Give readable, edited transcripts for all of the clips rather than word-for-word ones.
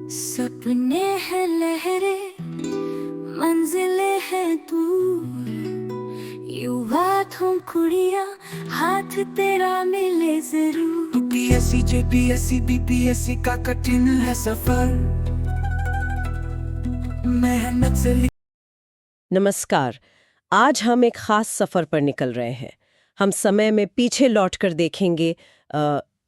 सपने हैं लहरें, मंजिलें हैं दूर, युवा तुम कुड़िया, हाथ तेरा मिले जरूर। पीएससी जेपीएससी बीपीएससी का कठिन है सफर, मेहनत से नमस्कार। आज हम एक खास सफ़र पर निकल रहे हैं। हम समय में पीछे लौटकर देखेंगे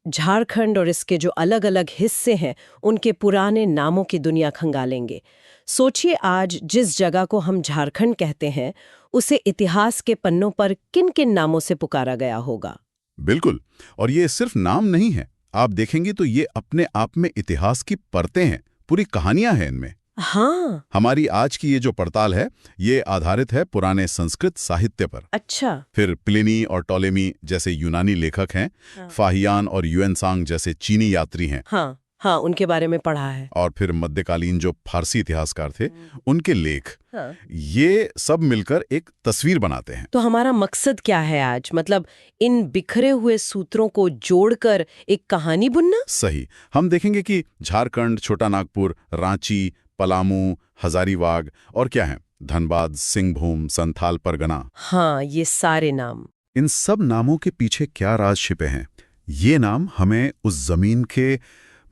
झारखंड और इसके जो अलग अलग हिस्से हैं उनके पुराने नामों की दुनिया खंगालेंगे। सोचिए, आज जिस जगह को हम झारखंड कहते हैं उसे इतिहास के पन्नों पर किन किन नामों से पुकारा गया होगा। बिल्कुल, और ये सिर्फ नाम नहीं है। आप देखेंगे तो ये अपने आप में इतिहास की परतें हैं, पूरी कहानियां हैं इनमें। हाँ, हमारी आज की ये जो पड़ताल है ये आधारित है पुराने संस्कृत साहित्य पर। अच्छा। फिर प्लिनी और टॉलेमी जैसे यूनानी लेखक हैं, फाहियान और युएनसांग जैसे चीनी यात्री हैं। हाँ, उनके बारे में पढ़ा है। और फिर मध्यकालीन जो फारसी इतिहासकार थे उनके लेख। हाँ। ये सब मिलकर एक तस्वीर बनाते हैं। तो हमारा मकसद क्या है आज? मतलब इन बिखरे हुए सूत्रों को जोड़कर एक कहानी बुनना। सही। हम देखेंगे कि झारखंड, छोटा नागपुर, रांची, पलामू, हजारीबाग और क्या है, धनबाद, सिंहभूम, संथाल परगना। हाँ, ये सारे नाम। इन सब नामों के पीछे क्या राज छिपे हैं? ये नाम हमें उस जमीन के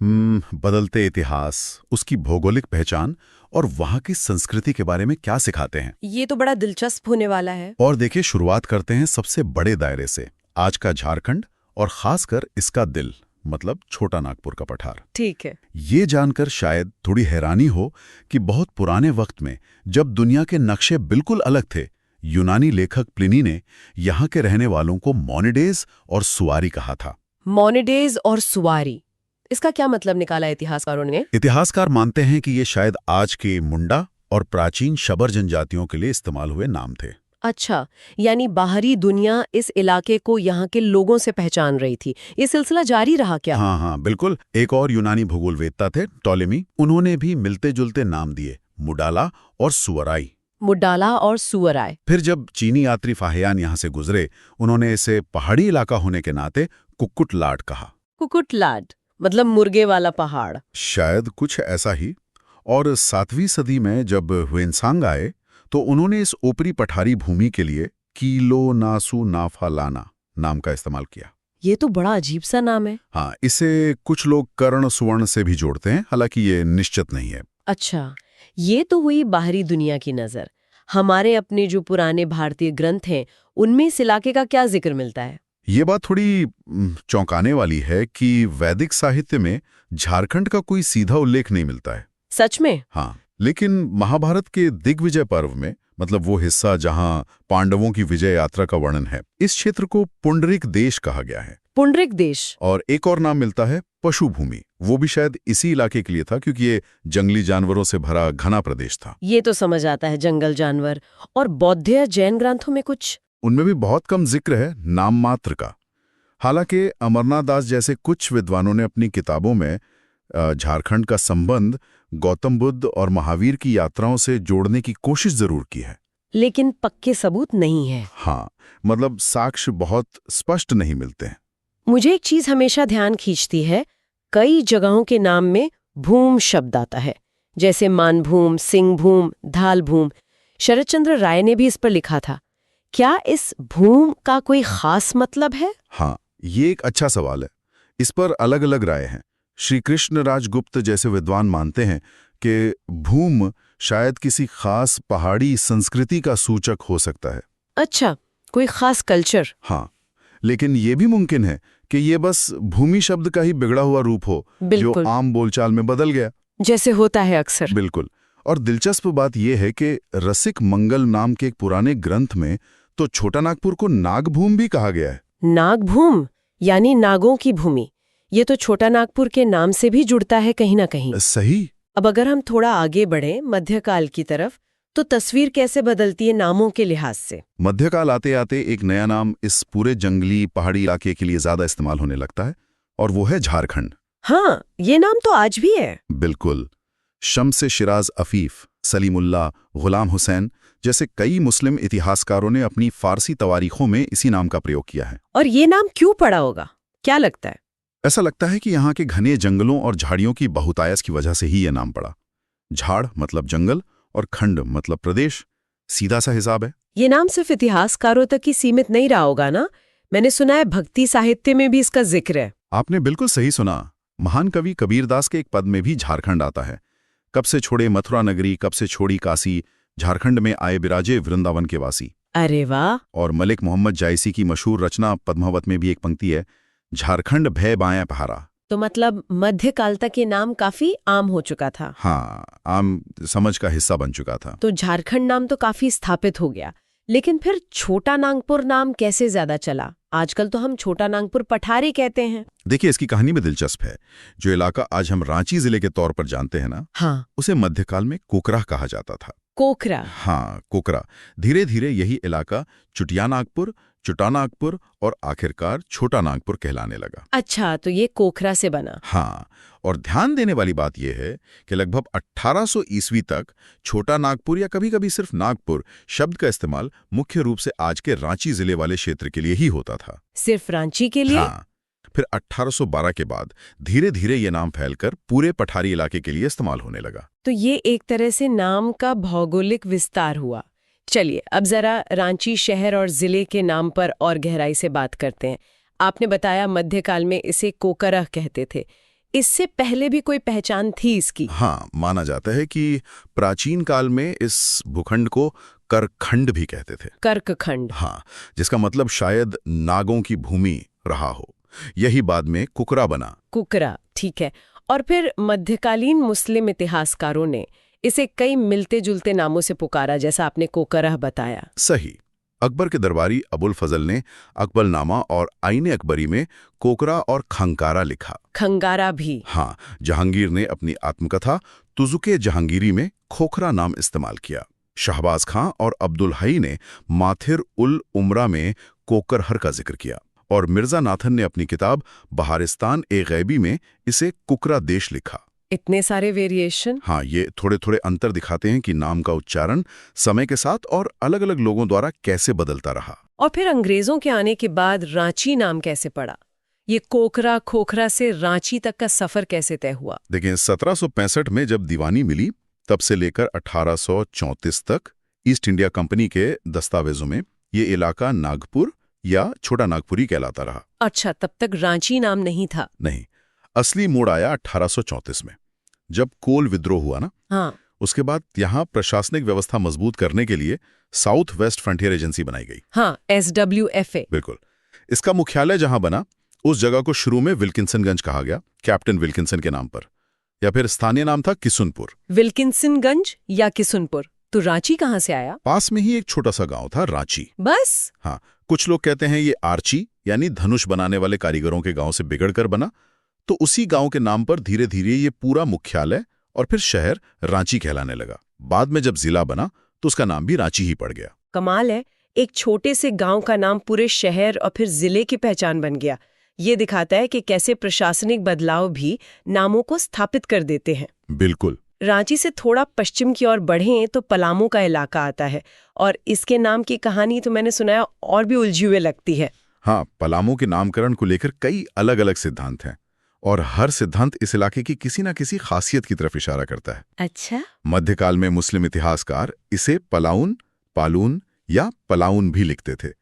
बदलते इतिहास, उसकी भौगोलिक पहचान और वहाँ की संस्कृति के बारे में क्या सिखाते हैं। ये तो बड़ा दिलचस्प होने वाला है। और देखिए, शुरुआत करते हैं सबसे बड़े दायरे से, आज का झारखंड और खासकर इसका दिल, मतलब छोटा नागपुर का पठार। ठीक है। ये जानकर शायद थोड़ी हैरानी हो कि बहुत पुराने वक्त में, जब दुनिया के नक्शे बिल्कुल अलग थे, यूनानी लेखक प्लिनी ने यहाँ के रहने वालों को मोनिडेज और सुवारी कहा था। मोनिडेज और सुवारी, इसका क्या मतलब निकाला इतिहासकारों ने? इतिहासकार मानते हैं कि ये शायद आज के मुंडा और प्राचीन शबर जनजातियों के लिए इस्तेमाल हुए नाम थे। अच्छा, यानी बाहरी दुनिया इस इलाके को यहाँ के लोगों से पहचान रही थी। ये सिलसिला जारी रहा क्या? हाँ, बिल्कुल। एक और यूनानी भूगोलवेत्ता थे, टॉलेमी। उन्होंने भी मिलते जुलते नाम दिए, मुडाला और सुवराई। मुडाला और सुवराय। फिर जब चीनी यात्री फाहियान यहाँ से गुजरे, उन्होंने इसे पहाड़ी इलाका होने के नाते कुक्कुटलाट कहा। कुक्कुटलाट मतलब मुर्गे वाला पहाड़। शायद कुछ ऐसा ही। और 7वीं सदी में जब हुएनसांग आए तो उन्होंने इस ऊपरी पठारी भूमि के लिए कीलो नासू नाफा लाना नाम का इस्तेमाल किया। ये तो बड़ा अजीब सा नाम है। हाँ, इसे कुछ लोग कर्ण सुवर्ण से भी जोड़ते हैं, हालांकि ये निश्चित नहीं है। अच्छा, ये तो हुई बाहरी दुनिया की नज़र। हमारे अपने जो पुराने भारतीय ग्रंथ हैं उनमें इस इलाके का क्या जिक्र मिलता है? ये बात थोड़ी चौंकाने वाली है कि वैदिक साहित्य में झारखंड का कोई सीधा उल्लेख नहीं मिलता है। सच में? हाँ, लेकिन महाभारत के दिग्विजय पर्व में, मतलब वो हिस्सा जहां पांडवों की विजय यात्रा का वर्णन है, इस क्षेत्र को पुंडरिक देश कहा गया है। पुंडरिक देश। और एक और नाम मिलता है पशु भूमि। वो भी शायद इसी इलाके के लिए था, क्योंकि ये जंगली जानवरों से भरा घना प्रदेश था। ये तो समझ आता है, जंगल जानवर। और बौद्ध या जैन ग्रंथों में कुछ? उनमें भी बहुत कम जिक्र है, नाम मात्र का। हालांकि अमरनाथ दास जैसे कुछ विद्वानों ने अपनी किताबों में झारखंड का संबंध गौतम बुद्ध और महावीर की यात्राओं से जोड़ने की कोशिश जरूर की है, लेकिन पक्के सबूत नहीं है। हाँ, मतलब साक्ष्य बहुत स्पष्ट नहीं मिलते हैं। मुझे एक चीज हमेशा ध्यान खींचती है, कई जगहों के नाम में भूम शब्द आता है, जैसे मानभूम, सिंहभूम, धालभूम। शरदचंद्र राय ने भी इस पर लिखा था। क्या इस भूम का कोई खास मतलब है? हाँ, ये एक अच्छा सवाल है। इस पर अलग अलग राय हैं। श्री कृष्ण राजगुप्त जैसे विद्वान मानते हैं कि भूम शायद किसी खास पहाड़ी संस्कृति का सूचक हो सकता है। अच्छा, कोई खास कल्चर। हाँ, लेकिन ये भी मुमकिन है कि ये बस भूमि शब्द का ही बिगड़ा हुआ रूप हो, जो आम बोलचाल में बदल गया, जैसे होता है अक्सर। बिल्कुल। और दिलचस्प बात यह है कि रसिक मंगल नाम के एक पुराने ग्रंथ में तो छोटा नागपुर को नागभूम भी कहा गया है। नागभूम यानी नागों की भूमि। ये तो छोटा नागपुर के नाम से भी जुड़ता है कहीं ना कहीं। सही। अब अगर हम थोड़ा आगे बढ़ें मध्यकाल की तरफ, तो तस्वीर कैसे बदलती है नामों के लिहाज से? मध्यकाल आते आते एक नया नाम इस पूरे जंगली पहाड़ी इलाके के लिए ज्यादा इस्तेमाल होने लगता है, और वो है झारखंड। हाँ, ये नाम तो आज भी है। बिल्कुल। शम्स शिराज अफीफ, सलीमुल्लाह, गुलाम हुसैन जैसे कई मुस्लिम इतिहासकारों ने अपनी फारसी तवारीखों में इसी नाम का प्रयोग किया है। और ये नाम क्यों पड़ा होगा, क्या लगता है? ऐसा लगता है कि यहाँ के घने जंगलों और झाड़ियों की बहुतायत की वजह से ही ये नाम पड़ा। झाड़ मतलब जंगल और खंड मतलब प्रदेश, सीधा सा हिसाब है। ये नाम सिर्फ इतिहासकारों तक ही सीमित नहीं रहा होगा ना? मैंने सुना है भक्ति साहित्य में भी इसका जिक्र है। आपने बिल्कुल सही सुना। महान कवि कबीरदास के एक पद में भी झारखंड आता है। कब से छोड़े मथुरा नगरी, कब से छोड़ी काशी, झारखंड में आए बिराजे वृंदावन के वासी। अरे वाह! और मलिक मोहम्मद जायसी की मशहूर रचना पद्मावत में भी एक पंक्ति है, झारखंड भय बायां पहारा। तो मतलब मध्यकाल तक ये नाम काफी आम हो चुका था। हाँ, आम समझ का हिस्सा बन चुका था। तो झारखंड नाम तो काफी स्थापित हो गया, लेकिन फिर छोटा नागपुर नाम कैसे ज्यादा चला? आजकल तो हम छोटा नागपुर पठारी कहते हैं। देखिए, इसकी कहानी में दिलचस्प है। जो इलाका आज हम रांची जिले के तौर पर जानते हैं ना, हाँ, उसे मध्यकाल में कोकरा कहा जाता था। कोकरा? हाँ, कोकरा। धीरे धीरे यही इलाका चुटिया नागपुर, चुटा नागपुर और आखिरकार छोटा नागपुर कहलाने लगा। अच्छा, तो ये कोकरा से बना। हाँ, और ध्यान देने वाली बात यह है कि लगभग 1800 ईस्वी तक छोटा नागपुर या कभी कभी सिर्फ नागपुर शब्द का इस्तेमाल मुख्य रूप से आज के रांची जिले वाले क्षेत्र के लिए ही होता था। सिर्फ रांची के लिए? हाँ, फिर 1812 के बाद धीरे धीरे ये नाम फैलकर पूरे पठारी इलाके के लिए इस्तेमाल होने लगा। तो ये एक तरह से नाम का भौगोलिक विस्तार हुआ। चलिए अब जरा रांची शहर और जिले के नाम पर और गहराई से बात करते हैं। आपने बताया मध्यकाल में इसे कोकरा कहते थे। इससे पहले भी कोई पहचान थी इसकी? हाँ, माना जाता है कि प्राचीन काल में इस भूखंड को करखंड भी कहते थे। कर्कखंड? हाँ, जिसका मतलब शायद नागों की भूमि रहा हो। यही बाद में कुकरा बना। कुकरा, ठीक है। और फिर मध्यकालीन मुस्लिम इतिहासकारों ने इसे कई मिलते जुलते नामों से पुकारा, जैसा आपने कोकरा बताया। सही। अकबर के दरबारी अबुल फजल ने अकबरनामा और आईने अकबरी में कोकरा और खंकारा लिखा। खंगारा भी? हाँ। जहांगीर ने अपनी आत्मकथा तुजुके जहांगीरी में खोखरा नाम इस्तेमाल किया। शहबाज खां और अब्दुल हई ने माथिर उल उमरा में कोकरहर का जिक्र किया। और मिर्जा नाथन ने अपनी किताब बहारिस्तान ए गैबी में इसे कुकरा देश लिखा। इतने सारे वेरिएशन? हाँ, ये थोड़े थोड़े अंतर दिखाते हैं कि नाम का उच्चारण समय के साथ और अलग अलग लोगों द्वारा कैसे बदलता रहा। और फिर अंग्रेजों के आने के बाद रांची नाम कैसे पड़ा? ये कोकरा खोखरा से रांची तक का सफर कैसे तय हुआ? देखिए, 1765 में जब दीवानी मिली, तब से लेकर 1834 तक ईस्ट इंडिया कंपनी के दस्तावेजों में ये इलाका नागपुर या छोटा नागपुरी कहलाता रहा। अच्छा, तब तक रांची नाम नहीं था? नहीं, असली मोड़ आया 1834 में, जब कोल विद्रोह हुआ ना। हाँ। उसके बाद यहाँ प्रशासनिक व्यवस्था मजबूत करने के लिए साउथ वेस्ट फ्रंटियर एजेंसी बनाई गई। हाँ, SWFA। बिल्कुल। इसका मुख्यालय जहां बना, उस जगह को शुरू में विल्किंसनगंज कहा गया, कैप्टन विल्किंसन के नाम पर, या फिर स्थानीय नाम था किसुनपुर। विल्किंसनगंज या किसुनपुर? तो रांची कहाँ से आया? पास में ही एक छोटा सा गांव था, रांची। बस? हाँ, कुछ लोग कहते हैं ये आर्ची यानी धनुष बनाने वाले कारीगरों के गांव से बिगड़कर बना। तो उसी गांव के नाम पर धीरे धीरे ये पूरा मुख्यालय और फिर शहर रांची कहलाने लगा। बाद में जब जिला बना तो उसका नाम भी रांची ही पड़ गया। कमाल है, एक छोटे से गांव का नाम पूरे शहर और फिर जिले की पहचान बन गया। ये दिखाता है कि कैसे प्रशासनिक बदलाव भी नामों को स्थापित कर देते हैं। बिल्कुल। रांची से थोड़ा पश्चिम की ओर बढ़ें तो पलामू का इलाका आता है, और इसके नाम की कहानी तो मैंने सुना है और भी उलझी हुई लगती है। हाँ, पलामू के नामकरण को लेकर कई अलग अलग सिद्धांत हैं, और हर सिद्धांत इस इलाके की किसी न किसी खासियत की तरफ इशारा करता है। अच्छा। मध्यकाल में मुस्लिम इतिहासकार इसे पलाउन, पालून या पलाउन भी लिखते थे।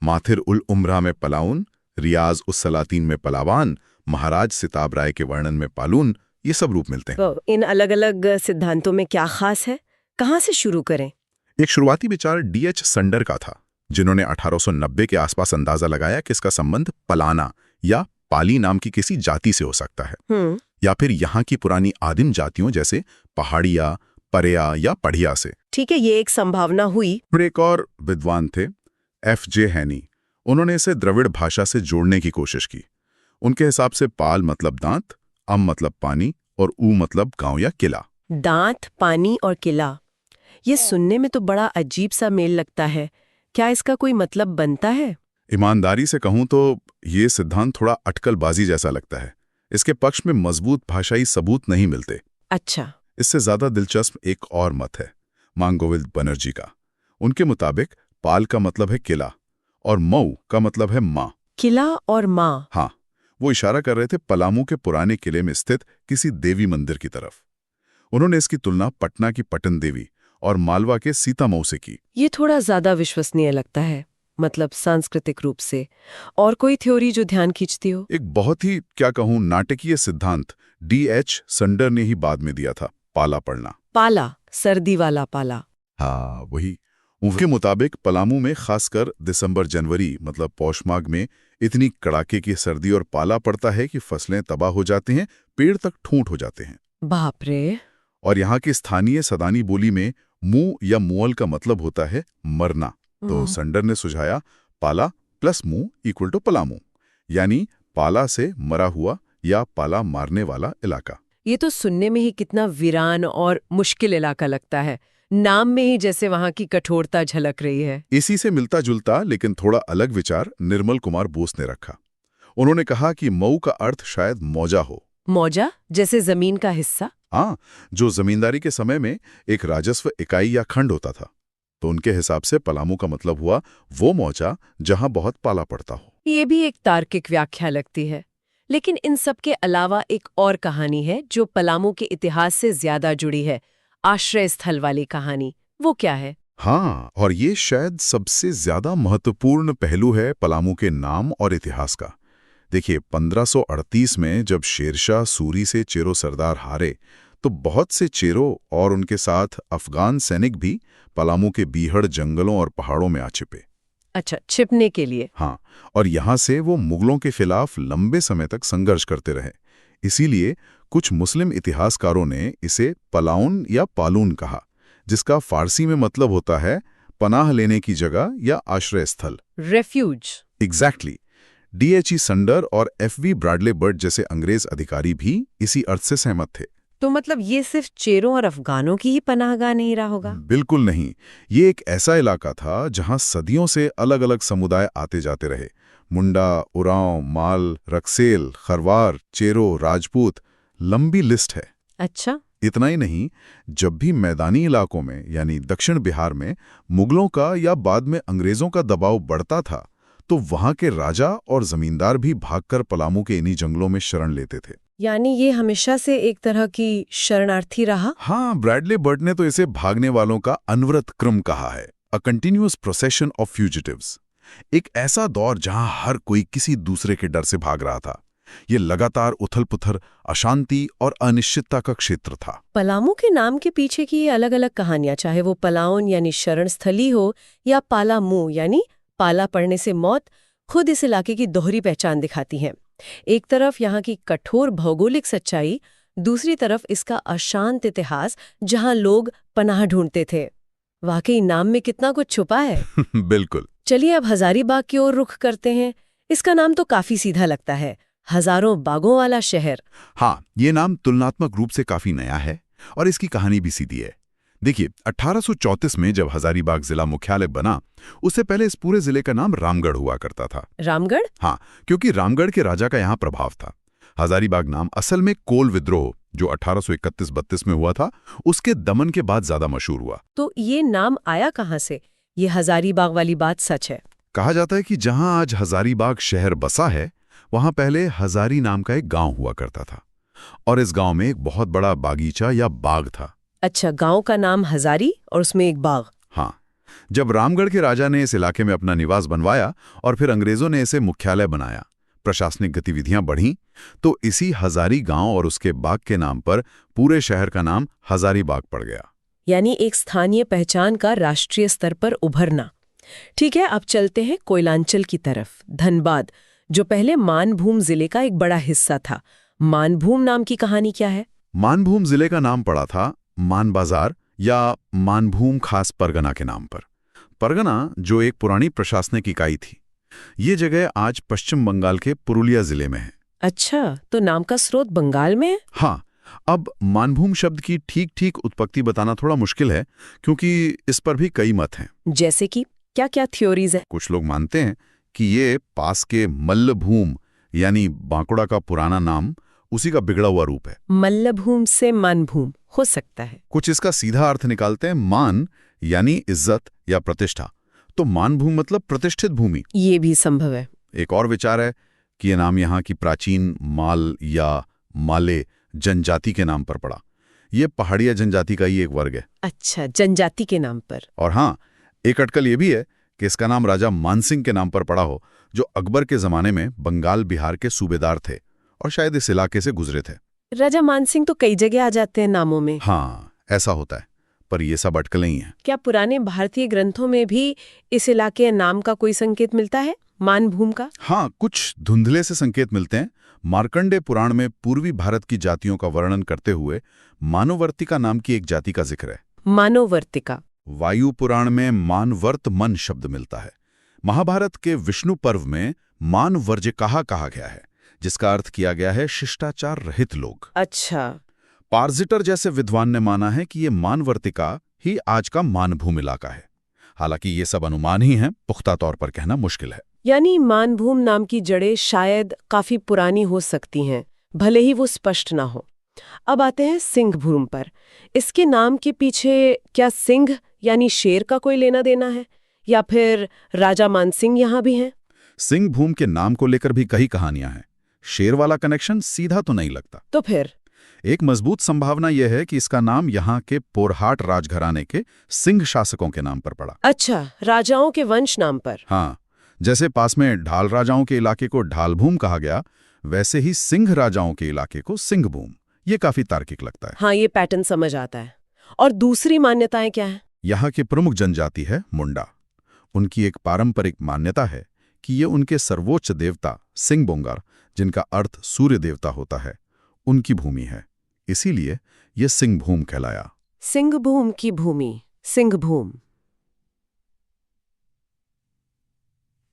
माथिर उल उमरा में पलाउन, रियाज उस सलातीन में पलावान, महाराज सिताब राय के वर्णन में पालून, ये सब रूप मिलते हैं। तो इन अलग अलग सिद्धांतों में क्या खास है? कहाँ से शुरू करें? एक शुरुआती विचार DH संडर का था, जिन्होंने 1890 के आसपास अंदाजा लगाया कि इसका संबंध पलाना या पाली नाम की किसी जाति से हो सकता है, या फिर यहाँ की पुरानी आदिम जातियों जैसे पहाड़िया, परेया या पढ़िया से। ठीक है, ये एक संभावना हुई। फिर एक और विद्वान थे, FJ हैनी। उन्होंने इसे द्रविड़ भाषा से जोड़ने की कोशिश की। उनके हिसाब से पाल मतलब दांत, अम मतलब पानी और ऊ मतलब गांव या किला। दांत, पानी और किला, ये सुनने में तो बड़ा अजीब सा मेल लगता है। क्या इसका कोई मतलब बनता है? ईमानदारी से कहूं तो ये सिद्धांत थोड़ा अटकलबाजी जैसा लगता है। इसके पक्ष में मजबूत भाषाई सबूत नहीं मिलते। अच्छा। इससे ज्यादा दिलचस्प एक और मत है मांगोविल बनर्जी का। उनके मुताबिक पाल का मतलब है किला और मऊ का मतलब है माँ। किला और माँ? हाँ, वो इशारा कर रहे थे पलामू के पुराने किले में स्थित किसी देवी मंदिर की तरफ। उन्होंने इसकी तुलना पटना की पटन देवी और मालवा के सीता मऊ से की। ये थोड़ा ज्यादा विश्वसनीय लगता है, मतलब सांस्कृतिक रूप से। और कोई थ्योरी जो ध्यान खींचती हो? एक बहुत ही, क्या कहूं, नाटकीय सिद्धांत D.H. संडर ने ही बाद में दिया था, पाला पड़ना। पाला, सर्दी वाला पाला। हाँ, वही। उनके मुताबिक पलामू में खासकर दिसंबर जनवरी मतलब पौष माघ में इतनी कड़ाके की सर्दी और पाला पड़ता है कि फसलें तबाह हो जाती हैं, पेड़ तक ठूंठ हो जाते हैं। बाप रे। और यहाँ की स्थानीय सदानी बोली में मुंह या मुअल का मतलब होता है मरना। तो संडर ने सुझाया पाला प्लस मुंह इक्वल टू पलामू, यानी पाला से मरा हुआ या पाला मारने वाला इलाका। ये तो सुनने में ही कितना वीरान और मुश्किल इलाका लगता है। नाम में ही जैसे वहां की कठोरता झलक रही है। इसी से मिलता जुलता लेकिन थोड़ा अलग विचार निर्मल कुमार बोस ने रखा। उन्होंने कहा कि मऊ का अर्थ शायद मौजा हो। मौजा जैसे जमीन का हिस्सा? हाँ, जो जमींदारी के समय में एक राजस्व इकाई या खंड होता था। तो उनके हिसाब से पलामू का मतलब हुआ वो मौजा जहां बहुत पाला पड़ता हो। ये भी एक तार्किक व्याख्या लगती है। लेकिन इन सब के अलावा एक और कहानी है जो पलामू के इतिहास से ज्यादा जुड़ी है, आश्रय स्थल वाली कहानी। वो क्या है? हाँ, और ये शायद सबसे ज्यादा महत्वपूर्ण पहलू है पलामू के नाम और इतिहास का। देखिए, 1538 में जब शेरशाह सूरी से चेरो सरदार हारे तो बहुत से चेरो और उनके साथ अफगान सैनिक भी पलामू के बीहड़ जंगलों और पहाड़ों में आ छिपे। अच्छा, छिपने के लिए? हाँ, और यहाँ से वो मुगलों के खिलाफ लंबे समय तक संघर्ष करते रहे। इसीलिए कुछ मुस्लिम इतिहासकारों ने इसे पलाउन या पालून कहा, जिसका फारसी में मतलब होता है पनाह लेने की जगह या आश्रय स्थल, रेफ्यूज। एग्जैक्टली। D.H. संडर और F.V. ब्रैडले बर्ट जैसे अंग्रेज अधिकारी भी इसी अर्थ से सहमत थे। तो मतलब ये सिर्फ चेरों और अफगानों की ही पनाहगाह नहीं रहा होगा? बिल्कुल नहीं। ये एक ऐसा इलाका था जहां सदियों से अलग अलग समुदाय आते जाते रहे। मुंडा, उरांव, माल, रक्सेल, खरवार, चेरो, राजपूत, लंबी लिस्ट है। अच्छा। इतना ही नहीं, जब भी मैदानी इलाकों में यानी दक्षिण बिहार में मुगलों का या बाद में अंग्रेजों का दबाव बढ़ता था तो वहां के राजा और जमींदार भी भागकर पलामू के इन्हीं जंगलों में शरण लेते थे। यानी ये हमेशा से एक तरह की शरणार्थी रहा? हाँ, ब्रैडले बर्ट ने तो इसे भागने वालों का अनवरत क्रम कहा है, a continuous procession of fugitives. एक ऐसा दौर जहां हर कोई किसी दूसरे के डर से भाग रहा था। ये लगातार उथल-पुथल, अशांति और अनिश्चितता का क्षेत्र था। पलामू के नाम के पीछे की ये अलग-अलग कहानियां, चाहे वो पलाउन यानी शरण स्थली हो या पालामू यानी पाला पड़ने से मौत, खुद इस इलाके की दोहरी पहचान दिखाती हैं। एक तरफ यहाँ की कठोर भौगोलिक सच्चाई, दूसरी तरफ इसका अशांत इतिहास जहाँ लोग पनाह ढूंढते थे। वाकई नाम में कितना कुछ छुपा है। बिल्कुल। चलिए अब हजारीबाग की ओर रुख करते हैं। इसका नाम तो काफी सीधा लगता है, हजारों बागों वाला शहर। हाँ, ये नाम तुलनात्मक रूप से काफी नया है और इसकी कहानी भी सीधी है। देखिए, 1834 में जब हजारीबाग जिला मुख्यालय बना, उससे पहले इस पूरे जिले का नाम रामगढ़ हुआ करता था। रामगढ़? हाँ, क्योंकि रामगढ़ के राजा का यहाँ प्रभाव था। हजारीबाग नाम असल में कोल विद्रोह जो 1831-32 में हुआ था, उसके दमन के बाद ज्यादा मशहूर हुआ। तो ये नाम आया कहाँ से? ये हजारीबाग वाली बात सच है? कहा जाता है कि जहां आज हजारीबाग शहर बसा है, वहां पहले हजारी नाम का एक गांव हुआ करता था और इस गांव में एक बहुत बड़ा बागीचा या बाग था। अच्छा, गांव का नाम हजारी और उसमें एक बाग। हाँ, जब रामगढ़ के राजा ने इस इलाके में अपना निवास बनवाया और फिर अंग्रेजों ने इसे मुख्यालय बनाया, प्रशासनिक गतिविधियां बढ़ीं, तो इसी हजारी गांव और उसके बाग के नाम पर पूरे शहर का नाम हजारीबाग पड़ गया। यानी एक स्थानीय पहचान का राष्ट्रीय स्तर पर उभरना। ठीक है, अब चलते हैं कोयलांचल की तरफ, धनबाद, जो पहले मानभूम जिले का एक बड़ा हिस्सा था। मानभूम नाम की कहानी क्या है? मानभूम जिले का नाम पड़ा था मान बाजार या मानभूम खास परगना के नाम पर। परगना जो एक पुरानी प्रशासनिक इकाई थी। ये जगह आज पश्चिम बंगाल के पुरुलिया जिले में है। अच्छा, तो नाम का स्रोत बंगाल में है? हाँ, अब मानभूम शब्द की ठीक उत्पत्ति बताना थोड़ा मुश्किल है क्योंकि इस पर भी कई मत हैं। जैसे कि क्या-क्या थ्योरीज है? कुछ लोग मानते हैं कि ये पास के मल्लभूम यानी बांकुड़ा का पुराना नाम, उसी का बिगड़ा हुआ रूप है। मल्लभूम से मानभूम हो सकता है। कुछ इसका सीधा अर्थ निकालते हैं मान यानी इज्जत या प्रतिष्ठा, तो मानभूम मतलब प्रतिष्ठित भूमि। ये भी संभव है। एक और विचार है कि ये नाम यहाँ की प्राचीन माल या माले जनजाति के नाम पर पड़ा। ये पहाड़िया जनजाति का ही एक वर्ग है। अच्छा, जनजाति के नाम पर। और हाँ, एक अटकल ये भी है कि इसका नाम राजा मानसिंह के नाम पर पड़ा हो, जो अकबर के जमाने में बंगाल बिहार के सूबेदार थे और शायद इस इलाके से गुजरे थे। राजा मानसिंह तो कई जगह आ जाते हैं नामों में। हाँ, ऐसा होता है, पर ये सब अटकलें ही हैं। क्या पुराने भारतीय ग्रंथों में भी इस इलाके नाम का कोई संकेत मिलता है, मानभूम का? हाँ, कुछ धुंधले से संकेत मिलते हैं। मार्कंडेय पुराण में पूर्वी भारत की जातियों का वर्णन करते हुए मानववर्तिका नाम की एक जाति का जिक्र है। मानववर्तिका। वायु पुराण में मानवर्त मन शब्द मिलता है। महाभारत के विष्णु पर्व में मानवर्जिकाहा कहा गया है, जिसका अर्थ किया गया है शिष्टाचार रहित लोग। अच्छा। पार्जिटर जैसे विद्वान ने माना है कि ये मानवर्तिका ही आज का मानभूम इलाका है। हालांकि ये सब अनुमान ही हैं, पुख्ता तौर पर कहना मुश्किल है। यानी मानभूम नाम की जड़ें शायद काफी पुरानी हो सकती हैं, भले ही वो स्पष्ट ना हो। अब आते हैं सिंहभूम पर। इसके नाम के पीछे क्या सिंह यानी शेर का कोई लेना देना है, या फिर राजा मानसिंह यहाँ भी हैं? सिंहभूम के नाम को लेकर भी कई कहानियां हैं। शेर वाला कनेक्शन सीधा तो नहीं लगता। तो फिर एक मजबूत संभावना यह है कि इसका नाम यहाँ के पोरहाट राजघराने के सिंह शासकों के नाम पर पड़ा। अच्छा, राजाओं के वंश नाम पर। हाँ, जैसे पास में ढाल राजाओं के इलाके को ढालभूम कहा गया, वैसे ही सिंह राजाओं के इलाके को सिंहभूम। ये काफी तार्किक लगता है। हाँ, ये पैटर्न समझ आता है। और दूसरी मान्यताएं क्या है? यहाँ की प्रमुख जनजाति है मुंडा। उनकी एक पारंपरिक मान्यता है कि ये उनके सर्वोच्च देवता सिंहबोंगार, जिनका अर्थ सूर्य देवता होता है, उनकी भूमि है। इसीलिए ये सिंहभूम कहलाया। सिंहभूम की भूमि, सिंहभूम।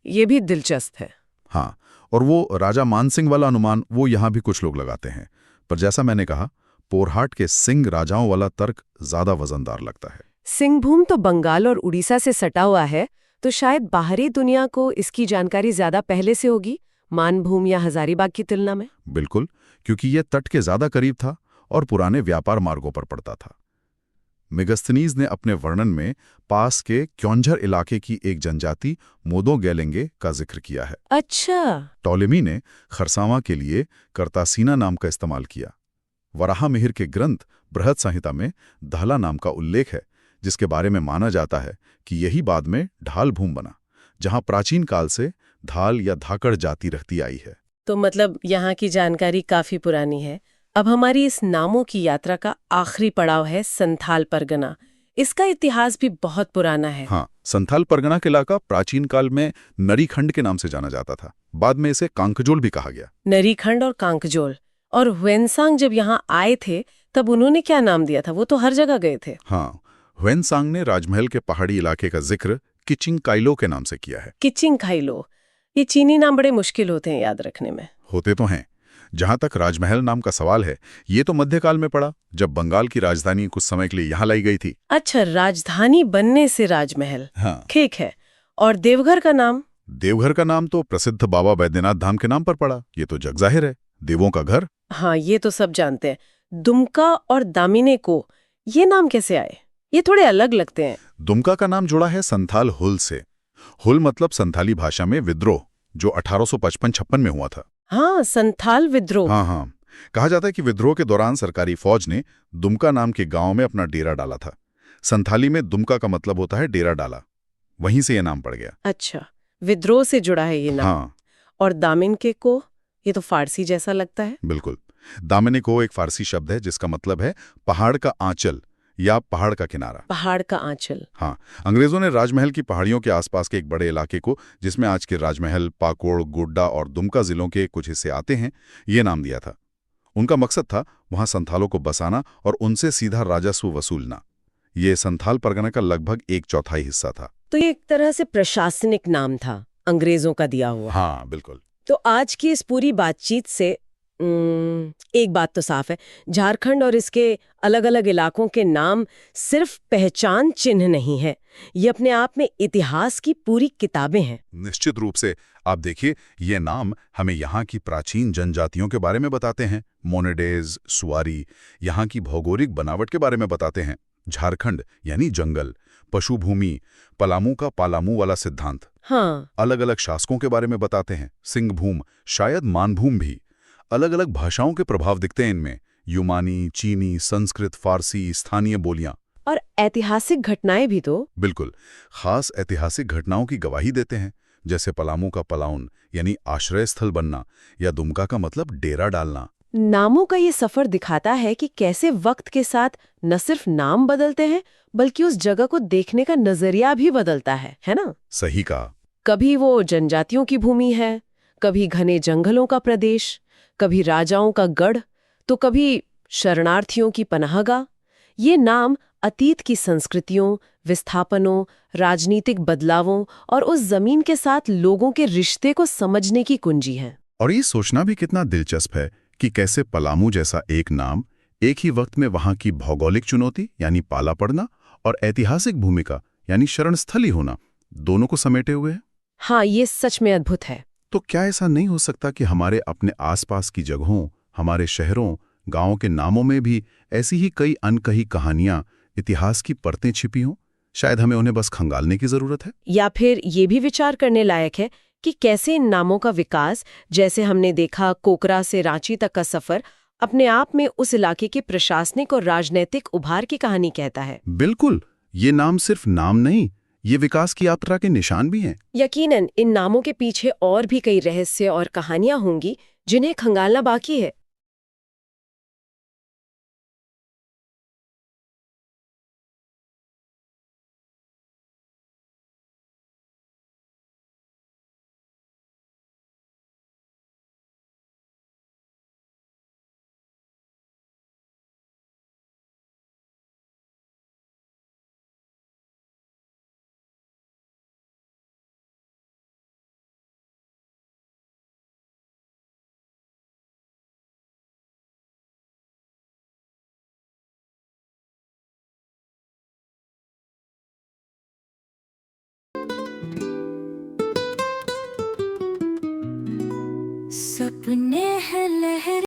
ये भी दिलचस्प है। हाँ, और वो राजा मानसिंह वाला अनुमान वो यहाँ भी कुछ लोग लगाते हैं, पर जैसा मैंने कहा, पोरहाट के सिंह राजाओं वाला तर्क ज्यादा वजनदार लगता है। सिंहभूम तो बंगाल और उड़ीसा से सटा हुआ है, तो शायद बाहरी दुनिया को इसकी जानकारी ज्यादा पहले से होगी, मानभूम या हजारीबाग की तुलना में। बिल्कुल, क्योंकि ये तट के ज्यादा करीब था और पुराने व्यापार मार्गों पर पड़ता था। मेगस्थनीज ने अपने वर्णन में पास के क्योंझर इलाके की एक जनजाति मोदो गैलेंगे का जिक्र किया है। अच्छा। टॉलेमी ने खरसावां के लिए करतासीना नाम का इस्तेमाल किया। वराहमिहिर के ग्रंथ बृहद संहिता में धाला नाम का उल्लेख है, जिसके बारे में माना जाता है कि यही बाद में ढालभूम बना, जहां प्राचीन काल से धाल या धाकड़ जाति रहती आई है। तो मतलब यहाँ की जानकारी काफी पुरानी है। अब हमारी इस नामों की यात्रा का आखिरी पड़ाव है संथाल परगना। इसका इतिहास भी बहुत पुराना है। हाँ, संथाल परगना के इलाका प्राचीन काल में नरीखंड के नाम से जाना जाता था। बाद में इसे कांकजोल भी कहा गया। नरीखंड और कांकजोल। और ह्वेनसांग जब यहाँ आए थे तब उन्होंने क्या नाम दिया था? वो तो हर जगह गए थे। हाँ, ह्वेनसांग ने राजमहल के पहाड़ी इलाके का जिक्र किचिंग काइलो के नाम से किया है। किचिंग काइलो। ये चीनी नाम बड़े मुश्किल होते हैं याद रखने में। होते तो हैं। जहां तक राजमहल नाम का सवाल है, ये तो मध्यकाल में पड़ा, जब बंगाल की राजधानी कुछ समय के लिए यहाँ लाई गई थी। अच्छा, राजधानी बनने से राजमहल। हाँ, ठीक है। और देवघर का नाम? देवघर का नाम तो प्रसिद्ध बाबा बैद्यनाथ धाम के नाम पर पड़ा। ये तो जग जाहिर है, देवों का घर। हाँ, ये तो सब जानते हैं। दुमका और दामिने को ये नाम कैसे आए? ये थोड़े अलग लगते हैं। दुमका का नाम जुड़ा है संथाल हुल से। हुल मतलब संथाली भाषा में विद्रोह, जो 1855-56 में हुआ था। हाँ, संथाल विद्रोह। हाँ, कहा जाता है कि विद्रोह के दौरान सरकारी फौज ने दुमका नाम के गांव में अपना डेरा डाला था। संथाली में दुमका का मतलब होता है डेरा डाला, वहीं से यह नाम पड़ गया। अच्छा, विद्रोह से जुड़ा है ये नाम। हाँ। और दामिनके को, ये तो फारसी जैसा लगता है। बिल्कुल, दामिने को एक फारसी शब्द है जिसका मतलब है पहाड़ का आंचल या पहाड़ का किनारा। पहाड़ का आंचल। हाँ, अंग्रेजों ने राजमहल की पहाड़ियों के आसपास के एक बड़े इलाके को, जिसमें आज के राजमहल, पाकोड़, गोड्डा और दुमका जिलों के कुछ हिस्से आते हैं, ये नाम दिया था। उनका मकसद था वहां संथालों को बसाना और उनसे सीधा राजस्व वसूलना। ये संथाल परगना का लगभग 1/4 हिस्सा था। तो ये एक तरह से प्रशासनिक नाम था, अंग्रेजों का दिया हुआ। हाँ, बिल्कुल। तो आज की इस पूरी बातचीत से एक बात तो साफ है, झारखंड और इसके अलग अलग इलाकों के नाम सिर्फ पहचान चिन्ह नहीं है, ये अपने आप में इतिहास की पूरी किताबें हैं। निश्चित रूप से। आप देखिए, ये नाम हमें यहाँ की प्राचीन जनजातियों के बारे में बताते हैं, मोनेडेज, सुआरी, यहाँ की भौगोलिक बनावट के बारे में बताते हैं, झारखंड यानी जंगल, पशुभूमि, पलामू का पालामू वाला सिद्धांत। हाँ, अलग अलग शासकों के बारे में बताते हैं, सिंहभूम, शायद मानभूम भी। अलग अलग भाषाओं के प्रभाव दिखते हैं इनमें, यूनानी, चीनी, संस्कृत, फारसी, स्थानीय बोलियां। और ऐतिहासिक घटनाएं भी तो। बिल्कुल, खास ऐतिहासिक घटनाओं की गवाही देते हैं, जैसे पलामू का पलाउन यानी आश्रय स्थल बनना, या दुमका का मतलब डेरा डालना। नामों का ये सफर दिखाता है कि कैसे वक्त के साथ न सिर्फ नाम बदलते हैं, बल्कि उस जगह को देखने का नजरिया भी बदलता है ना? सही कहा। कभी वो जनजातियों की भूमि है, कभी घने जंगलों का प्रदेश, कभी राजाओं का गढ़, तो कभी शरणार्थियों की पनाहगाह। ये नाम अतीत की संस्कृतियों, विस्थापनों, राजनीतिक बदलावों और उस जमीन के साथ लोगों के रिश्ते को समझने की कुंजी हैं। और ये सोचना भी कितना दिलचस्प है कि कैसे पलामू जैसा एक नाम एक ही वक्त में वहां की भौगोलिक चुनौती यानी पाला पड़ना और ऐतिहासिक भूमिका यानी शरणस्थली होना, दोनों को समेटे हुए है। हाँ, ये सच में अद्भुत है। तो क्या ऐसा नहीं हो सकता कि हमारे अपने आसपास की जगहों, हमारे शहरों, गांवों के नामों में भी ऐसी ही कई अनकही कहानियां, इतिहास की परतें छिपी हों? शायद हमें उन्हें बस खंगालने की जरूरत है। या फिर ये भी विचार करने लायक है कि कैसे इन नामों का विकास, जैसे हमने देखा कोकरा से रांची तक का सफर, अपने आप में उस इलाके के प्रशासनिक और राजनैतिक उभार की कहानी कहता है। बिल्कुल, ये नाम सिर्फ नाम नहीं, ये विकास की यात्रा के निशान भी हैं। यकीनन इन नामों के पीछे और भी कई रहस्य और कहानियां होंगी जिन्हें खंगालना बाकी है। सपने हैं लहर